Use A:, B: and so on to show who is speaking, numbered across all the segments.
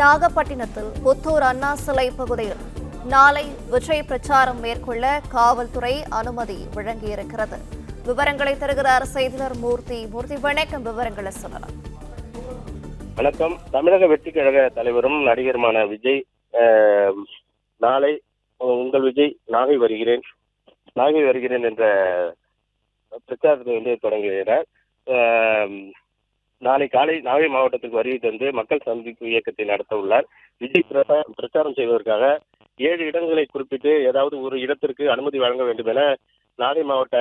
A: நாகப்பட்டினத்தில் புத்தூர் அண்ணா சிலை பகுதியில் நாளை விஜய் பிரச்சாரம் மேற்கொள்ள காவல்துறை அனுமதி வழங்கியிருக்கிறது. விவரங்களை தருகிறார் செய்தியாளர் மூர்த்தி. வணக்கம், விவரங்களை சொல்லலாம்.
B: வணக்கம். தமிழக வெற்றிக் கழக தலைவரும் நடிகருமான விஜய் நாளை உங்கள் விஜய் நாகை வருகிறேன் என்ற பிரச்சாரத்தை தொடங்குகிறார். நாளை காலை நாகை மாவட்டத்திற்கு வருகை தந்து மக்கள் சந்திப்பு இயக்கத்தை நடத்த உள்ளார். விஜய் பிரச்சாரம் செய்வதற்காக 7 இடங்களை குறிப்பிட்டு ஏதாவது ஒரு இடத்திற்கு அனுமதி வழங்க வேண்டும் என நாகை மாவட்ட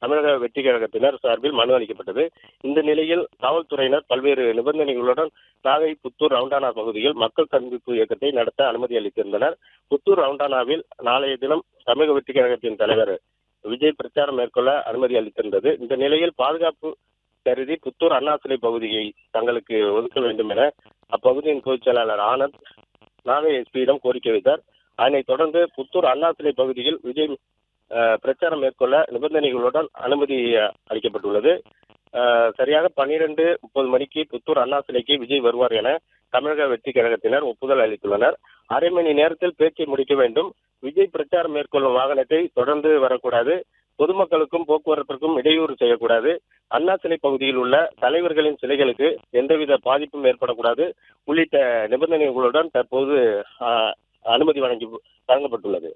B: தமிழக வெற்றி கழகத்தினர் சார்பில் மனு அளிக்கப்பட்டது. இந்த நிலையில் காவல்துறையினர் பல்வேறு நிபந்தனைகளுடன் நாகை புத்தூர் ரவுண்டானா பகுதியில் மக்கள் சந்திப்பு இயக்கத்தை நடத்த அனுமதி அளித்திருந்தனர். புத்தூர் ரவுண்டானாவில் நாளைய தினம் தமிழக வெற்றி கழகத்தின் தலைவர் விஜய் பிரச்சாரம் மேற்கொள்ள அனுமதி அளித்திருந்தது. இந்த நிலையில் பாதுகாப்பு கருதி புத்தூர் அண்ணா சிலை பகுதியை தங்களுக்கு ஒதுக்க வேண்டும் என அப்பகுதியின் பொதுச் செயலாளர் ஆனந்த் நாகை எஸ்பியிடம் கோரிக்கை வைத்தார். அதனைத் தொடர்ந்து புத்தூர் அண்ணா சிலை பகுதியில் விஜய் பிரச்சாரம் மேற்கொள்ள நிபந்தனைகளுடன் அனுமதி அளிக்கப்பட்டுள்ளது. சரியாக 12:30 மணிக்கு புத்தூர் அண்ணா சிலைக்கு விஜய் வருவார் என தமிழக வெற்றி கழகத்தினர் ஒப்புதல் அளித்துள்ளனர். அரை மணி நேரத்தில் பேச்சை முடிக்க வேண்டும். விஜய் பிரச்சாரம் மேற்கொள்ளும் வாகனத்தை தொடர்ந்து வரக்கூடாது. பொதுமக்களுக்கும் போக்குவரத்திற்கும் இடையூறு செய்யக்கூடாது. அண்ணா சிலை பகுதியில் உள்ள தலைவர்களின் சிலைகளுக்கு எந்தவித பாதிப்பும் ஏற்படக்கூடாது உள்ளிட்ட நிபந்தனைகளுடன் தற்போது அனுமதி வழங்கப்பட்டுள்ளது.